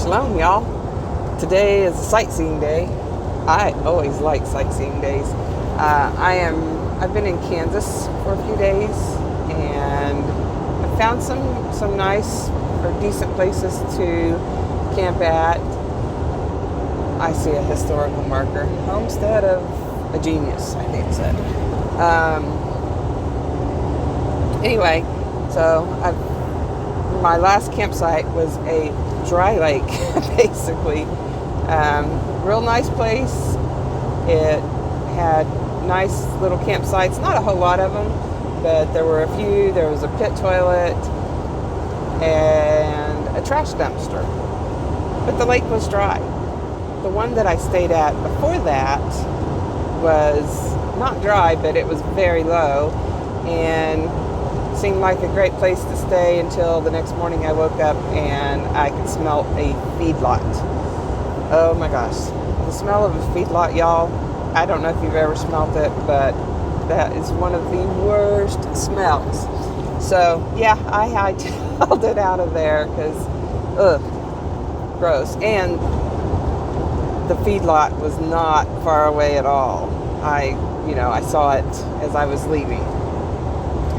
Shalom, y'all. Today is a sightseeing day. I always like sightseeing days. I've been in Kansas for a few days, and I found some nice or decent places to camp at. I see a historical marker. Homestead of a Genius, I think it said. Anyway, so my last campsite was a dry lake, basically. Real nice place. It had nice little campsites, not a whole lot of them, but there were a few. There was a pit toilet and a trash dumpster, but the lake was dry. The one that I stayed at before that was not dry, but it was very low and seemed like a great place to stay until the next morning I woke up and I could smell a feedlot. Oh my gosh. The smell of a feedlot, y'all, I don't know if you've ever smelled it, but that is one of the worst smells. So, yeah, I hightailed it out of there because, gross. And the feedlot was not far away at all. I saw it as I was leaving.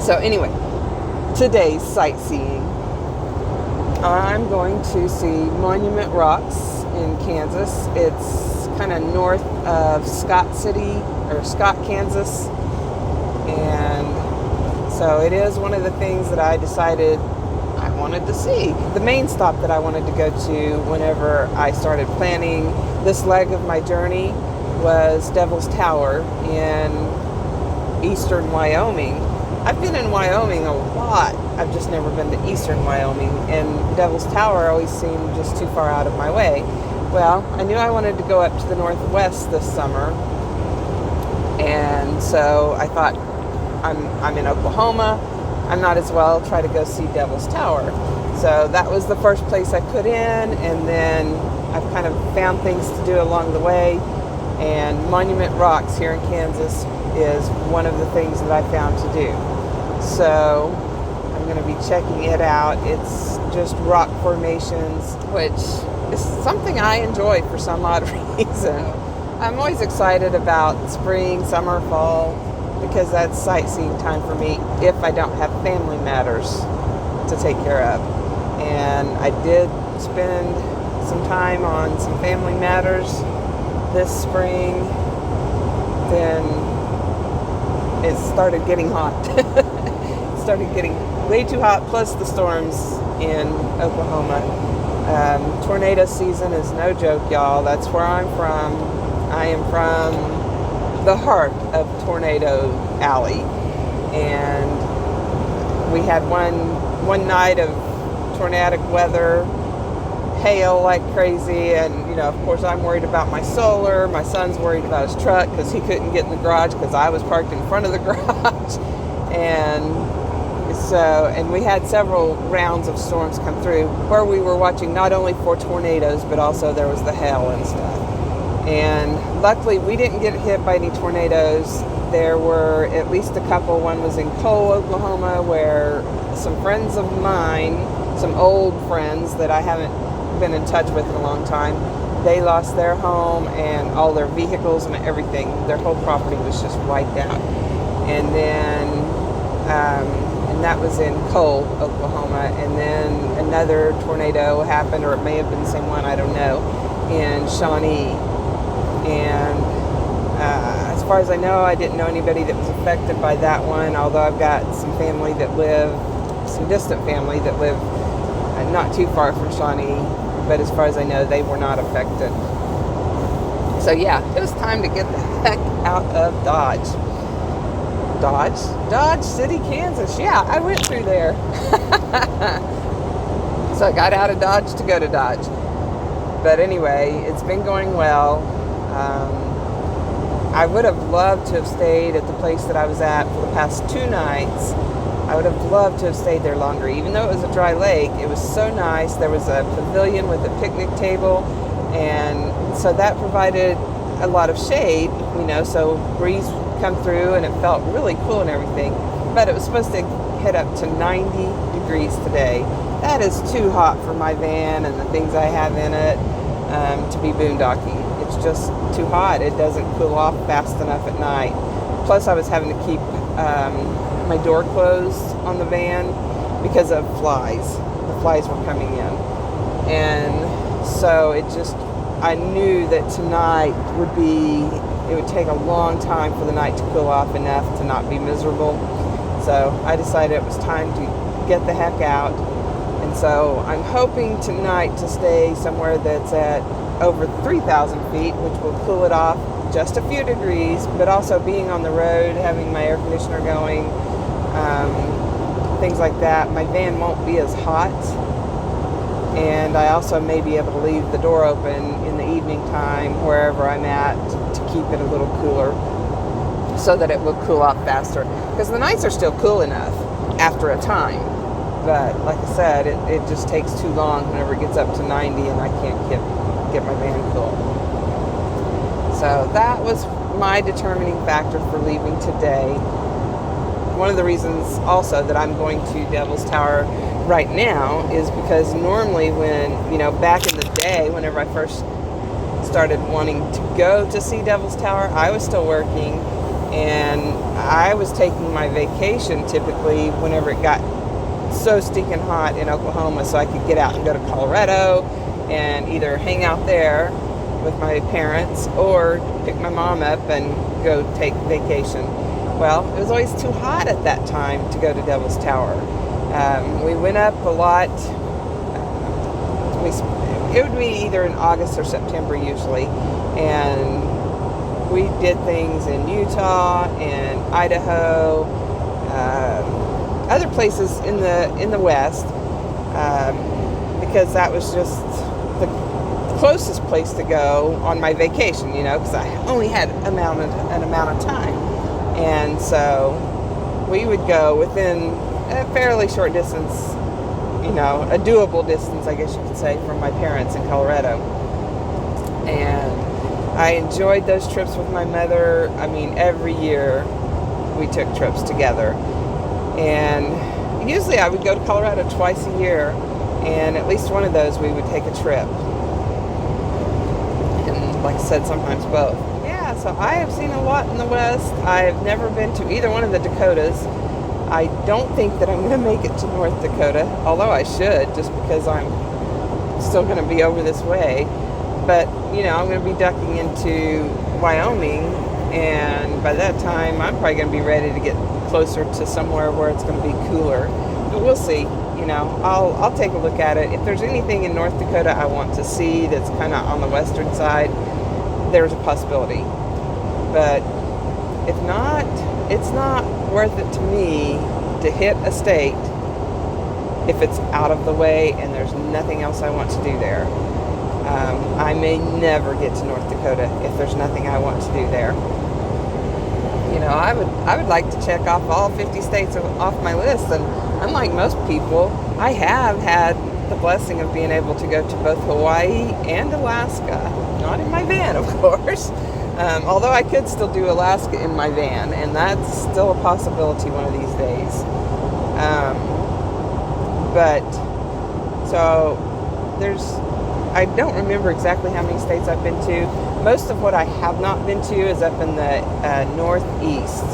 So anyway, today's sightseeing. I'm going to see Monument Rocks in Kansas. It's kind of north of Scott, Kansas. And so it is one of the things that I decided I wanted to see. The main stop that I wanted to go to whenever I started planning this leg of my journey was Devil's Tower in eastern Wyoming. I've been in Wyoming a lot. I've just never been to eastern Wyoming, and Devil's Tower always seemed just too far out of my way. Well, I knew I wanted to go up to the northwest this summer, and so I thought, I'm in Oklahoma, I might as well try to go see Devil's Tower. So that was the first place I put in, and then I've kind of found things to do along the way, and Monument Rocks here in Kansas is one of the things that I found to do. So I'm going to be checking it out. It's just rock formations, which is something I enjoy for some odd reason. I'm always excited about spring, summer, fall, because that's sightseeing time for me if I don't have family matters to take care of. And I did spend some time on some family matters this spring. Then it started getting hot. It started getting way too hot, plus the storms in Oklahoma. Tornado season is no joke, y'all. That's where I'm from. I am from the heart of Tornado Alley. And we had one night of tornadic weather, hail like crazy, and of course I'm worried about my solar. My son's worried about his truck because he couldn't get in the garage because I was parked in front of the garage. And we had several rounds of storms come through where we were watching not only for tornadoes, but also there was the hail and stuff. And luckily we didn't get hit by any tornadoes. There were at least a couple. One was in Cole, Oklahoma, where some friends of mine, some old friends that I haven't been in touch with in a long time, they lost their home and all their vehicles and everything. Their whole property was just wiped out. And then and that was in Cole, Oklahoma. And then another tornado happened, or it may have been the same one, I don't know, in Shawnee. And as far as I know, I didn't know anybody that was affected by that one, although I've got some distant family that live not too far from Shawnee, but as far as I know, they were not affected. So yeah, it was time to get the heck out of Dodge City, Kansas. Yeah, I went through there. So I got out of Dodge to go to Dodge. But anyway, it's been going well. I would have loved to have stayed at the place that I was at for the past 2 nights. I would have loved to have stayed there longer. Even though it was a dry lake, it was so nice. There was a pavilion with a picnic table, and so that provided a lot of shade, so breeze would come through and it felt really cool and everything. But it was supposed to hit up to 90 degrees today, that is too hot for my van and the things I have in it to be boondocking. It's just too hot. It doesn't cool off fast enough at night. Plus, I was having to keep my door closed on the van because of flies. The flies were coming in. And so I knew that tonight it would take a long time for the night to cool off enough to not be miserable. So I decided it was time to get the heck out. And so I'm hoping tonight to stay somewhere that's at over 3,000 feet, which will cool it off just a few degrees, but also being on the road, having my air conditioner going, things like that. My van won't be as hot. And I also may be able to leave the door open in the evening time wherever I'm at to keep it a little cooler so that it will cool off faster. Because the nights are still cool enough after a time. But like I said, it just takes too long whenever it gets up to 90 and I can't get my van cool. So that was my determining factor for leaving today. One of the reasons also that I'm going to Devil's Tower right now is because normally when, back in the day, whenever I first started wanting to go to see Devil's Tower, I was still working and I was taking my vacation typically whenever it got so stinking hot in Oklahoma so I could get out and go to Colorado and either hang out there with my parents or pick my mom up and go take vacation. Well, it was always too hot at that time to go to Devil's Tower. We went up a lot. It would be either in August or September usually, and we did things in Utah and Idaho, other places in the West, because that was just the closest place to go on my vacation, because I only had an amount of time, and so we would go within a fairly short distance, a doable distance, I guess you could say, from my parents in Colorado. And I enjoyed those trips with my mother. I mean, every year we took trips together. And usually I would go to Colorado twice a year, and at least one of those we would take a trip. And like I said, sometimes both. Yeah, so I have seen a lot in the West. I've never been to either one of the Dakotas. I don't think that I'm going to make it to North Dakota, although I should, just because I'm still going to be over this way. But, I'm going to be ducking into Wyoming, and by that time, I'm probably going to be ready to get closer to somewhere where it's going to be cooler. But we'll see. I'll take a look at it. If there's anything in North Dakota I want to see that's kind of on the western side, there's a possibility. But if not, it's not worth it to me to hit a state if it's out of the way and there's nothing else I want to do there. I may never get to North Dakota if there's nothing I want to do there. I would like to check off all 50 states off my list, and unlike most people, I have had the blessing of being able to go to both Hawaii and Alaska. Not in my van, of course. Although I could still do Alaska in my van, and that's still a possibility one of these days. I don't remember exactly how many states I've been to. Most of what I have not been to is up in the northeast,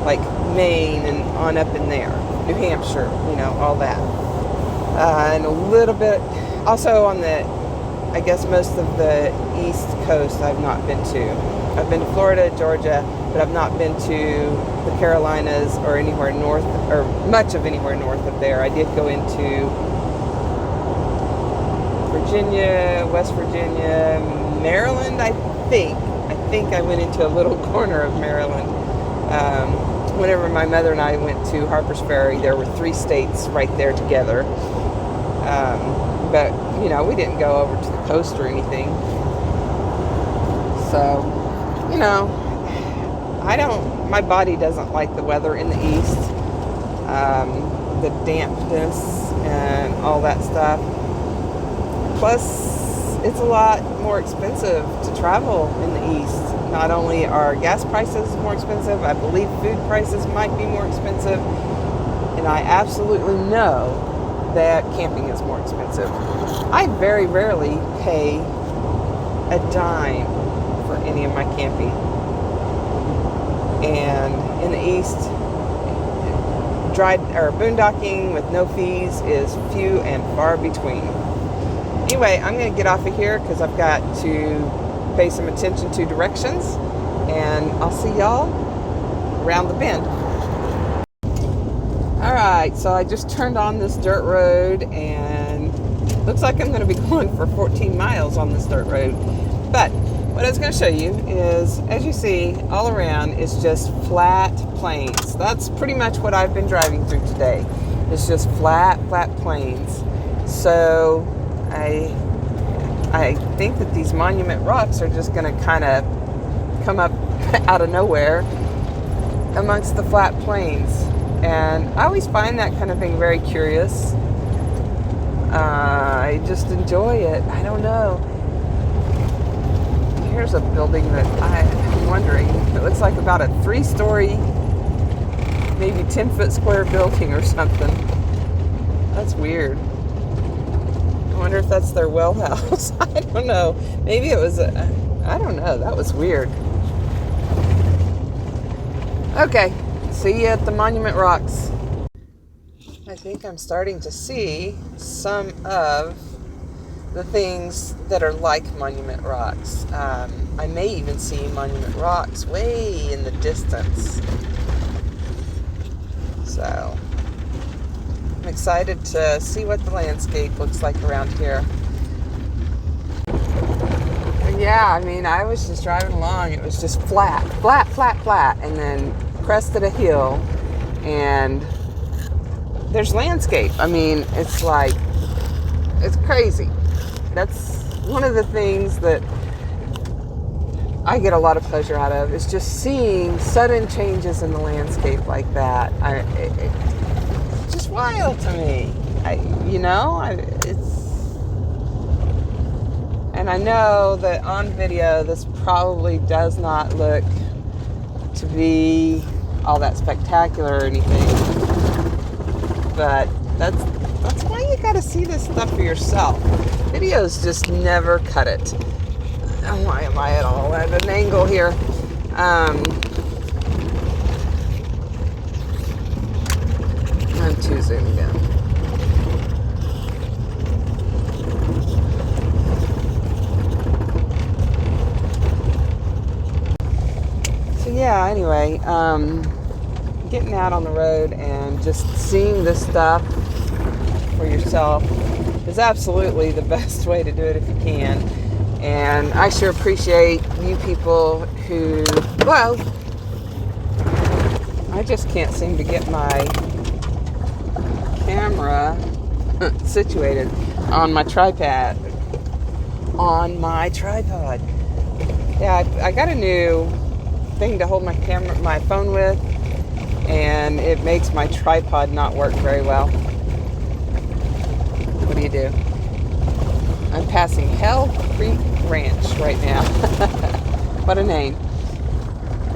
like Maine and on up in there, New Hampshire, all that. And a little bit, also on I guess most of the East Coast I've not been to. I've been to Florida, Georgia, but I've not been to the Carolinas or anywhere north, or much of anywhere north of there. I did go into Virginia, West Virginia, Maryland, I think. I think I went into a little corner of Maryland. Whenever my mother and I went to Harper's Ferry, there were 3 states right there together. But, we didn't go over to the coast or anything. So, my body doesn't like the weather in the east. The dampness and all that stuff. Plus, it's a lot more expensive to travel in the east. Not only are gas prices more expensive, I believe food prices might be more expensive. And I absolutely know that camping is more expensive. I very rarely pay a dime for any of my camping. And in the East, boondocking with no fees is few and far between. Anyway, I'm going to get off of here because I've got to pay some attention to directions, and I'll see y'all around the bend. Alright, so I just turned on this dirt road, and looks like I'm going to be going for 14 miles on this dirt road. But what I was going to show you is, as you see, all around is just flat plains. That's pretty much what I've been driving through today. It's just flat plains. So I think that these monument rocks are just going to kind of come up out of nowhere amongst the flat plains. And I always find that kind of thing very curious. I just enjoy it. I don't know. Here's a building that I'm wondering. It looks like about a 3-story, maybe 10-foot square building or something. That's weird. I wonder if that's their well house. I don't know. Maybe it was I don't know. That was weird. Okay. See you at the Monument Rocks. I think I'm starting to see some of the things that are like Monument Rocks. I may even see Monument Rocks way in the distance. So I'm excited to see what the landscape looks like around here. And yeah, I mean, I was just driving along. It was just flat, and then crested a hill, and there's landscape. I mean, it's crazy. That's one of the things that I get a lot of pleasure out of, is just seeing sudden changes in the landscape like that. It's just wild to me. And I know that on video this probably does not look to be all that spectacular or anything, but that's why you gotta see this stuff for yourself. Videos just never cut it. Why am I at all at an angle here? I'm too zoomed in. So yeah, anyway, getting out on the road and just seeing this stuff for yourself is absolutely the best way to do it if you can. And I sure appreciate you people who, well, I just can't seem to get my camera situated on my tripod. Yeah, I got a new thing to hold my phone with, and it makes my tripod not work very well. What do you do? I'm passing Hell Creek Ranch right now. What a name.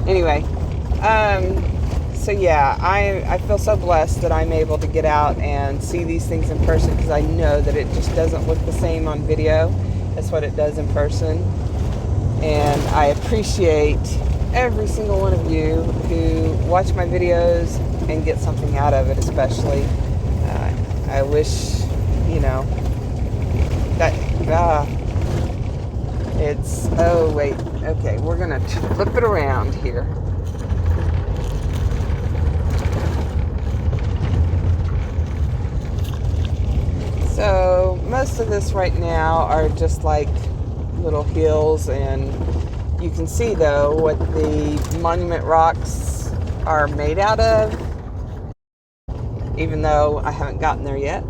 Anyway, so yeah, I feel so blessed that I'm able to get out and see these things in person, because I know that it just doesn't look the same on video as what it does in person. And I appreciate every single one of you who watch my videos and get something out of it, especially. I wish, that it's, oh wait, okay, we're gonna flip it around here. So most of this right now are just like little hills, and you can see though what the monument rocks are made out of, even though I haven't gotten there yet.